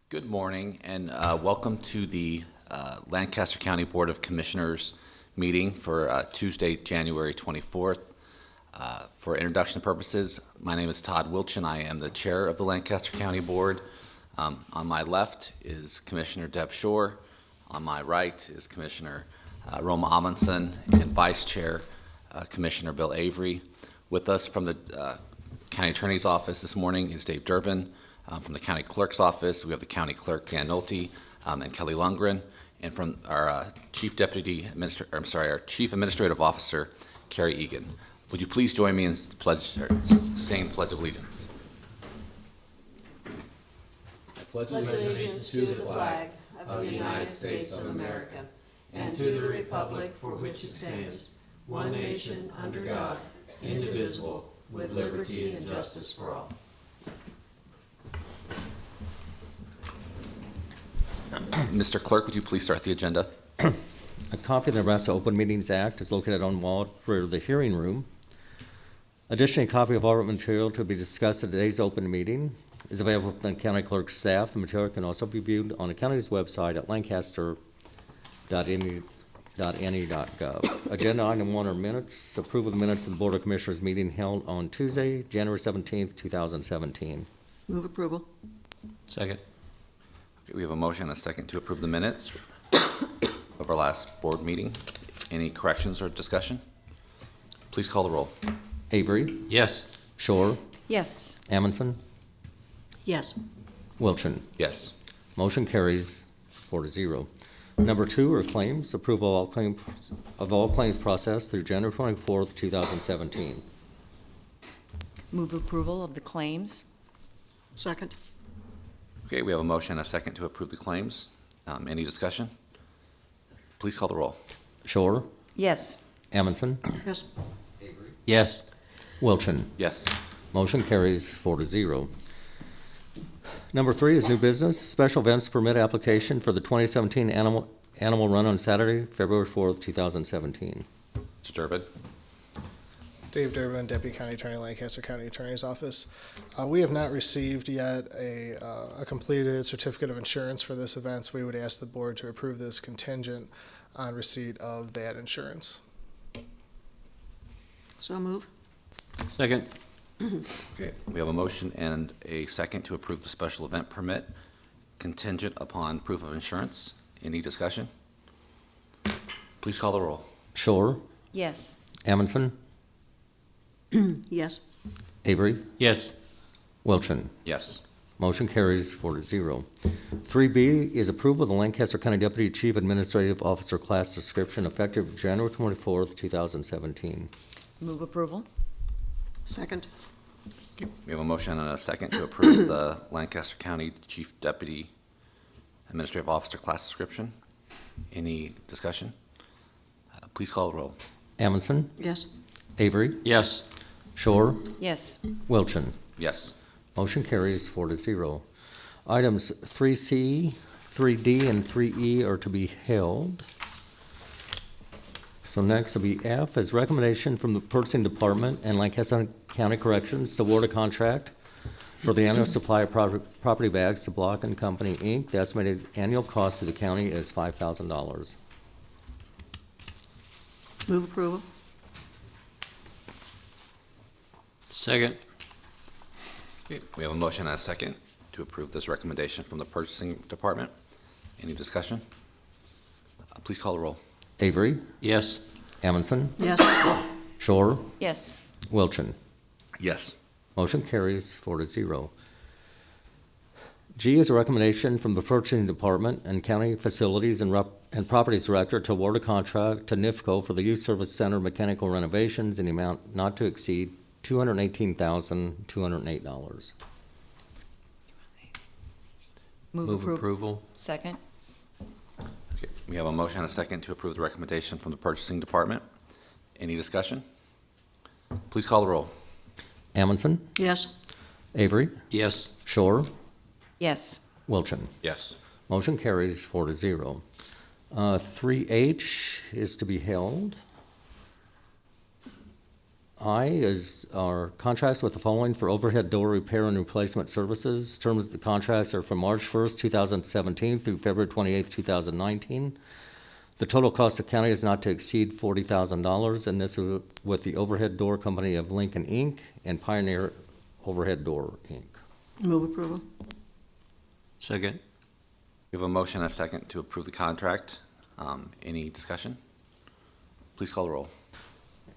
Good morning, and welcome to the Lancaster County Board of Commissioners meeting for Tuesday, January 24th. For introduction purposes, my name is Todd Wilchin. I am the chair of the Lancaster County Board. On my left is Commissioner Deb Shore. On my right is Commissioner Roma Amundsen, and Vice Chair Commissioner Bill Avery. With us from the County Attorney's Office this morning is Dave Durbin. From the County Clerk's Office, we have the County Clerk Dan Nolte and Kelly Lundgren, and from our Chief Administrative Officer Carrie Egan. Would you please join me in saying Pledge of Allegiance? I pledge allegiance to the flag of the United States of America and to the republic for which it stands, one nation under God, indivisible, with liberty and justice for all. Mr. Clerk, would you please start the agenda? A copy of the Nebraska Open Meetings Act is located on wall for the hearing room. Additionally, a copy of all material to be discussed at today's open meeting is available from the county clerk's staff. The material can also be viewed on the county's website at lancaster.ne.gov. Agenda item 1 are minutes. Approval of the minutes of the Board of Commissioners meeting held on Tuesday, January 17th, 2017. Move approval. Second. Okay, we have a motion and a second to approve the minutes of our last board meeting. Any corrections or discussion? Please call the roll. Avery? Yes. Shore? Yes. Amundsen? Yes. Wilchin? Yes. Motion carries 4-0. Number 2 are claims. Approval of all claims processed through January 24th, 2017. Move approval of the claims. Second. Okay, we have a motion and a second to approve the claims. Any discussion? Please call the roll. Shore? Yes. Amundsen? Yes. Yes. Wilchin? Yes. Motion carries 4-0. Number 3 is new business. Special events permit application for the 2017 Animal Run on Saturday, February 4th, 2017. Mr. Durbin. Dave Durbin, Deputy County Attorney, Lancaster County Attorney's Office. We have not received yet a completed certificate of insurance for this event, so we would ask the board to approve this contingent on receipt of that insurance. So move. Second. Okay, we have a motion and a second to approve the special event permit contingent upon proof of insurance. Any discussion? Please call the roll. Shore? Yes. Amundsen? Yes. Avery? Yes. Wilchin? Yes. Motion carries 4-0. 3B is approval of the Lancaster County Deputy Chief Administrative Officer class description effective January 24th, 2017. Move approval. Second. We have a motion and a second to approve the Lancaster County Chief Deputy Administrative Officer class description. Any discussion? Please call the roll. Amundsen? Yes. Avery? Yes. Shore? Yes. Wilchin? Yes. Motion carries 4-0. Items 3C, 3D, and 3E are to be held. So next will be F as recommendation from the Purchasing Department and Lancaster County Corrections to award a contract for the annual supply of property bags to Block and Company, Inc. The estimated annual cost to the county is $5,000. Move approval. Second. Okay, we have a motion and a second to approve this recommendation from the Purchasing Department. Any discussion? Please call the roll. Avery? Yes. Amundsen? Yes. Shore? Yes. Wilchin? Yes. Motion carries 4-0. G is a recommendation from the Purchasing Department and County Facilities and Properties Director to award a contract to NIFCO for the Youth Service Center mechanical renovations in the amount not to exceed $218,208. Move approval. Second. Okay, we have a motion and a second to approve the recommendation from the Purchasing Department. Any discussion? Please call the roll. Amundsen? Yes. Avery? Yes. Shore? Yes. Wilchin? Yes. Motion carries 4-0. 3H is to be held. I is our contracts with the following for overhead door repair and replacement services. Terms of the contracts are from March 1st, 2017 through February 28th, 2019. The total cost of county is not to exceed $40,000, and this is with the overhead door company of Lincoln, Inc. and Pioneer Overhead Door, Inc. Move approval. Second. We have a motion and a second to approve the contract. Any discussion? Please call the roll.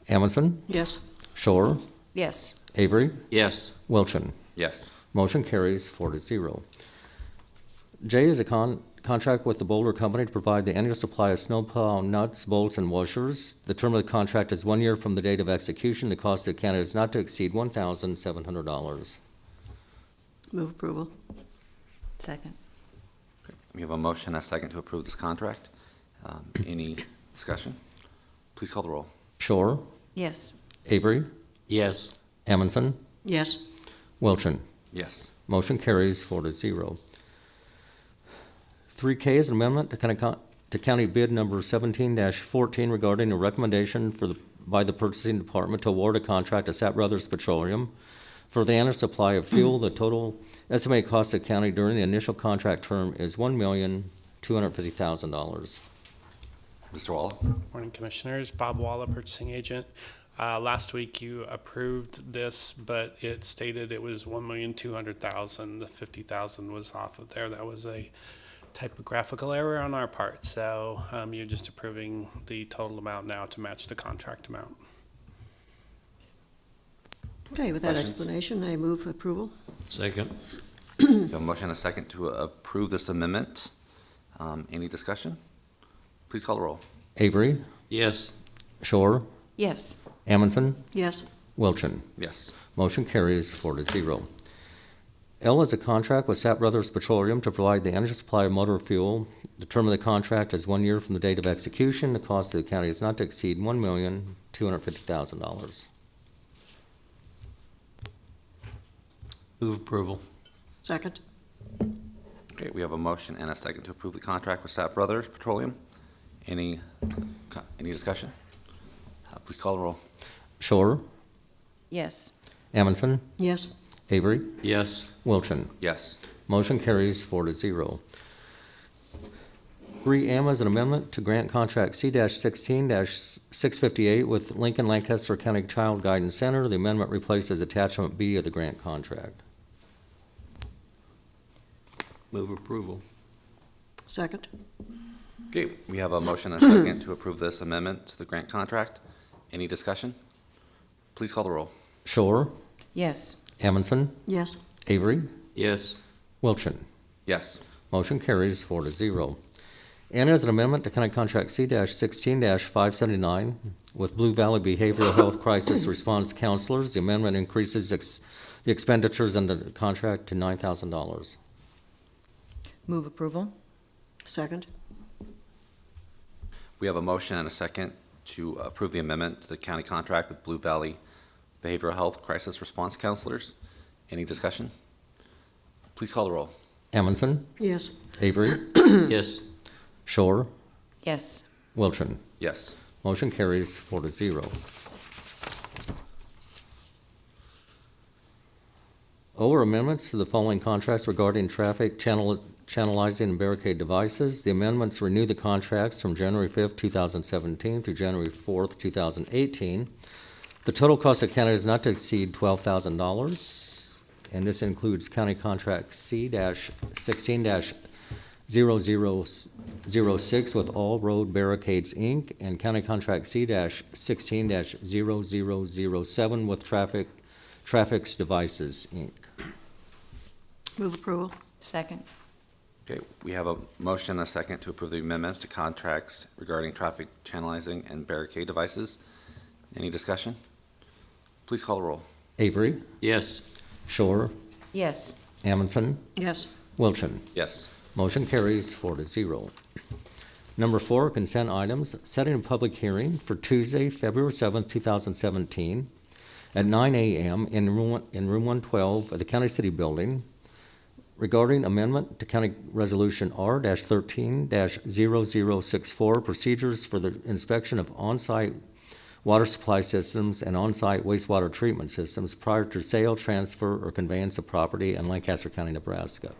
Amundson, Yes. Shore, Yes. Avery, Yes. Wilchin. Yes. Motion carries 4-0. J is a contract with the Boulder Company to provide the annual supply of snowplow nuts, bolts, and washers. The term of the contract is 1 year from the date of execution. The cost of the county is not to exceed $1,700. Move approval. Second. We have a motion and a second to approve this contract. Any discussion? Please call the roll. Shore, Yes. Avery, Yes. Amundson, Yes. Wilchin. Yes. Motion carries 4-0. 3K is an amendment to county bid number 17-14 regarding a recommendation by the purchasing department to award a contract to Sapp Brothers Petroleum for the annual supply of fuel. The total estimated cost of the county during the initial contract term is $1,250,000. Mr. Walla? Morning, Commissioners. Bob Walla, purchasing agent. Last week you approved this, but it stated it was $1,200,000. The $50,000 was off of there. That was a typographical error on our part. So you're just approving the total amount now to match the contract amount. Okay, with that Questions? explanation, I move approval. Second. We have a motion and a second to approve this amendment. Any discussion? Please call the roll. Avery, Yes. Shore, Yes. Amundson, Yes. Wilchin. Yes. Motion carries 4-0. L is a contract with Sapp Brothers Petroleum to provide the energy supply of motor fuel. The term of the contract is 1 year from the date of execution. The cost of the county is not to exceed $1,250,000. Move approval. Second. Okay, we have a motion and a second to approve the contract with Sapp Brothers Petroleum. Any discussion? Please call the roll. Shore, Yes. Amundson, Yes. Avery, Yes. Wilchin. Yes. Motion carries 4-0. 3M is an amendment to grant contract C-16-658 with Lincoln Lancaster County Child Guidance Center. The amendment replaces attachment B of the grant contract. Move approval. Second. Okay, we have a motion and a second to approve this amendment to the grant contract. Any discussion? Please call the roll. Shore, Yes. Amundson, Yes. Avery, Yes. Wilchin. Yes. Motion carries 4-0. And as an amendment to county contract C-16-579 with Blue Valley Behavioral Health Crisis Response Counselors. The amendment increases the expenditures under the contract to $9,000. Move approval. Second. We have a motion and a second to approve the amendment to the county contract with Blue Valley Behavioral Health Crisis Response Counselors. Any discussion? Please call the roll. Amundson, Yes. Avery, Yes. Shore, Yes. Wilchin. Yes. Motion carries 4-0. O are amendments to the following contracts regarding traffic channelizing and barricade devices. The amendments renew the contracts from January 5th, 2017 through January 4th, 2018. The total cost of county is not to exceed $12,000, and this includes county contract C-16-0006 with All Road Barricades, Inc., and county contract C-16-0007 with Traffics Devices, Inc. Move approval. Second. Okay, we have a motion and a second to approve the amendments to contracts regarding traffic channelizing and barricade devices. Any discussion? Please call the roll. Avery, Yes. Shore, Yes. Amundson, Yes. Wilchin. Yes. Motion carries 4-0. Number 4, consent items, setting a public hearing for Tuesday, February 7th, 2017, at 9 a.m. in room 112 at the County City Building regarding amendment to County Resolution R-13-0064, procedures for the inspection of on-site water supply systems, and on-site wastewater treatment systems prior to sale, transfer, or conveyance of property in Lancaster County, Nebraska.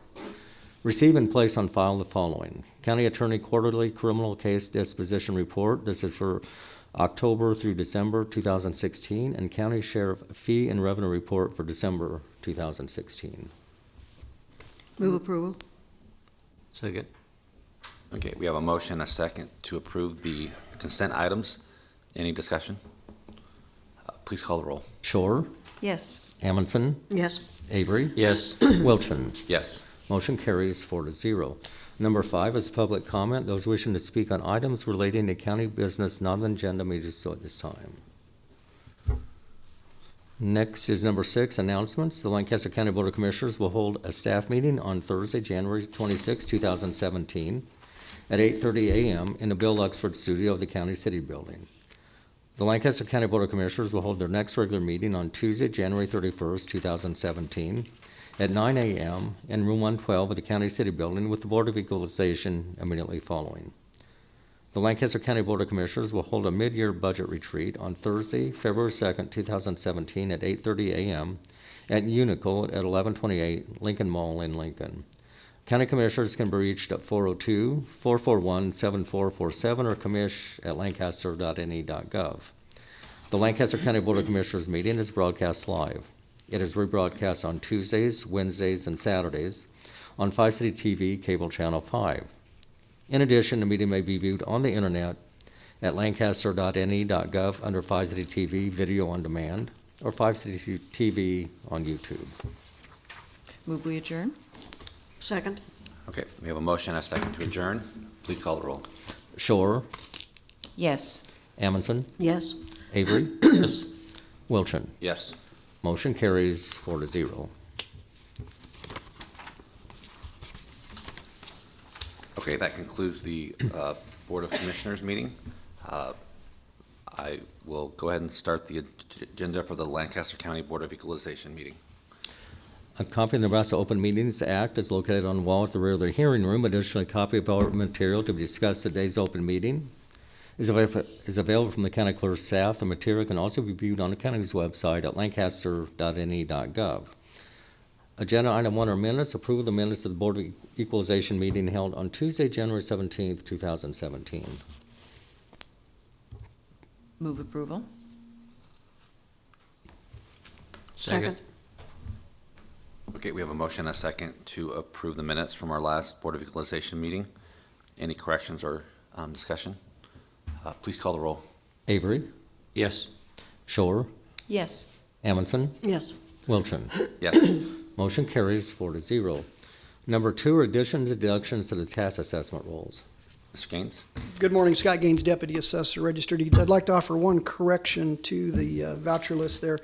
Receive and place on file the following: County Attorney Quarterly Criminal Case Disposition Report. This is for October through December 2016, and County Sheriff Fee and Revenue Report for December 2016. Move approval. Second. Okay, we have a motion and a second to approve the consent items. Any discussion? Please call the roll. Shore, Yes. Amundson, Yes. Avery, Yes. Wilchin. Yes. Motion carries 4-0. Number 5 is public comment. Those wishing to speak on items relating to county business not on the agenda may do so at this time. Next is number 6, announcements. The Lancaster County Board of Commissioners will hold a staff meeting on Thursday, January 26, 2017, at 8:30 a.m. in the Bill Luxford studio of the County City Building. The Lancaster County Board of Commissioners will hold their next regular meeting on Tuesday, January 31st, 2017, at 9 a.m. in Room 112 of the County City Building, with the Board of Equalization immediately following. The Lancaster County Board of Commissioners will hold a mid-year budget retreat on Thursday, February 2nd, 2017, at 8:30 a.m. at Unical at 1128 Lincoln Mall in Lincoln. County Commissioners can be reached at 402-441-7447 or commish@lancaster.ne.gov. The Lancaster County Board of Commissioners meeting is broadcast live. It is rebroadcast on Tuesdays, Wednesdays, and Saturdays on 5 City TV, Cable Channel 5. In addition, the meeting may be viewed on the internet at lancaster.ne.gov under 5 City TV Video on Demand or 5 City TV on YouTube. Move we adjourn? Second. Okay, we have a motion and a second to adjourn. Please call the roll. Shore, Yes. Amundson, Yes. Avery, Yes. Wilchin. Yes. Motion carries 4-0. Okay, that concludes the Board of Commissioners meeting. I will go ahead and start the agenda for the Lancaster County Board of Equalization meeting. A copy of the Nebraska Open Meetings Act is located on the wall at the rear of the hearing room. Additionally, a copy of all material to be discussed at today's open meeting is available from the county clerk's staff. The material can also be viewed on the county's website at lancaster.ne.gov. Agenda item 1 are minutes. Approval of the minutes of the Board of Equalization meeting held on Tuesday, January 17th, 2017. Move approval? Second. Okay, we have a motion and a second to approve the minutes from our last Board of Equalization meeting. Any corrections or discussion? Please call the roll. Avery, Yes. Shore, Yes. Amundson, Yes. Wilchin. Yes. Motion carries 4-0. Number 2 are additions and deductions to the tax assessment rolls. Mr. Gaines? Good morning, Scott Gaines, Deputy Assessor, Registered Deeds. I'd like to offer one correction to the voucher list there.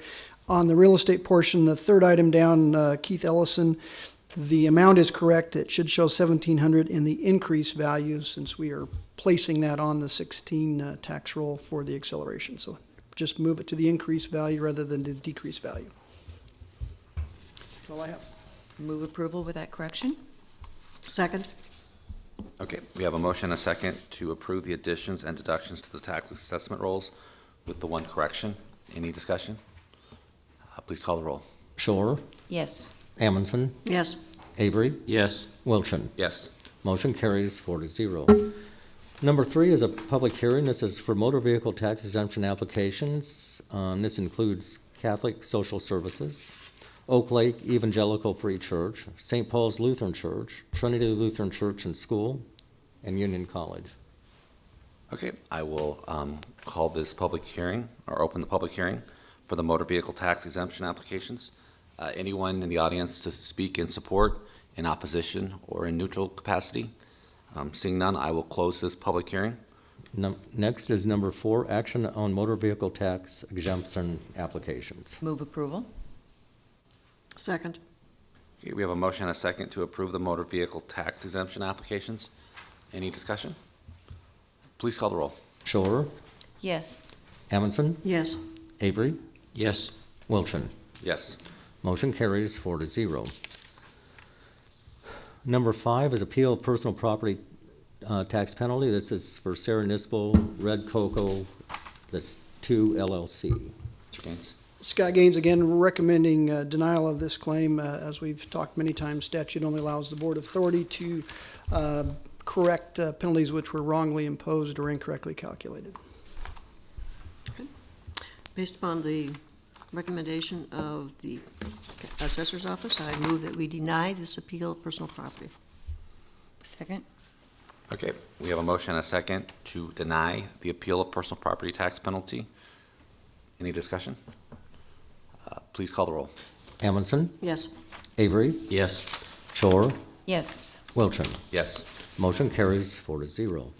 On the real estate portion, the third item down, Keith Ellison, the amount is correct. It should show $1,700 in the increased value since we are placing that on the 16 tax roll for the acceleration. So just move it to the increased value rather than the decreased value. That's all I have. Move approval with that correction? Second. Okay, we have a motion and a second to approve the additions and deductions to the tax assessment rolls with the one correction. Any discussion? Please call the roll. Shore, Yes. Amundson, Yes. Avery, Yes. Wilchin. Yes. Motion carries 4-0. Number 3 is a public hearing. This is for motor vehicle tax exemption applications. This includes Catholic Social Services, Oak Lake Evangelical Free Church, St. Paul's Lutheran Church, Trinity Lutheran Church and School, and Union College. Okay, I will call this public hearing, or open the public hearing for the motor vehicle tax exemption applications. Anyone in the audience to speak in support, in opposition, or in neutral capacity? Seeing none, I will close this public hearing. Next is number 4, action on motor vehicle tax exemption applications. Move approval? Second. Okay, we have a motion and a second to approve the motor vehicle tax exemption applications. Any discussion? Please call the roll. Shore, Yes. Amundson, Yes. Avery, Yes. Wilchin. Yes. Motion carries 4-0. Number 5 is appeal of personal property tax penalty. This is for Sarah Nispel, Red Cocoa, that's 2 LLC. Mr. Gaines? Scott Gaines, again, recommending denial of this claim. As we've talked many times, statute only allows the board authority to correct penalties which were wrongly imposed or incorrectly calculated. Based upon the recommendation of the assessor's office, I move that we deny this appeal of personal property. Second? Okay, we have a motion and a second to deny the appeal of personal property tax penalty. Any discussion? Please call the roll. Amundson, Yes. Avery, Yes. Shore, Yes. Wilchin. Yes. Motion carries 4-0.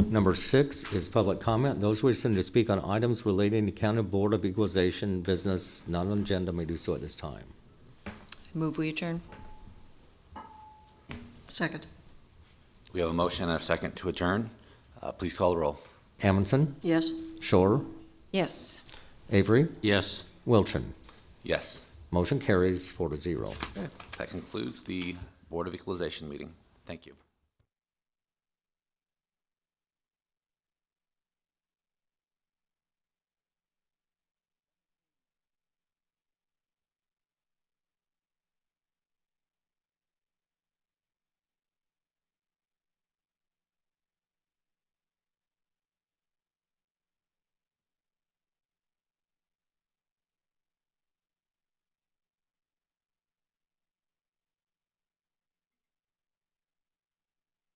Number 6 is public comment. Those wishing to speak on items relating to County Board of Equalization business not on agenda may do so at this time. Move we adjourn? Second. We have a motion and a second to adjourn. Please call the roll. Amundson, Yes. Shore, Yes. Avery, Yes. Wilchin. Yes. Motion carries 4-0. That concludes the Board of Equalization meeting. Thank you.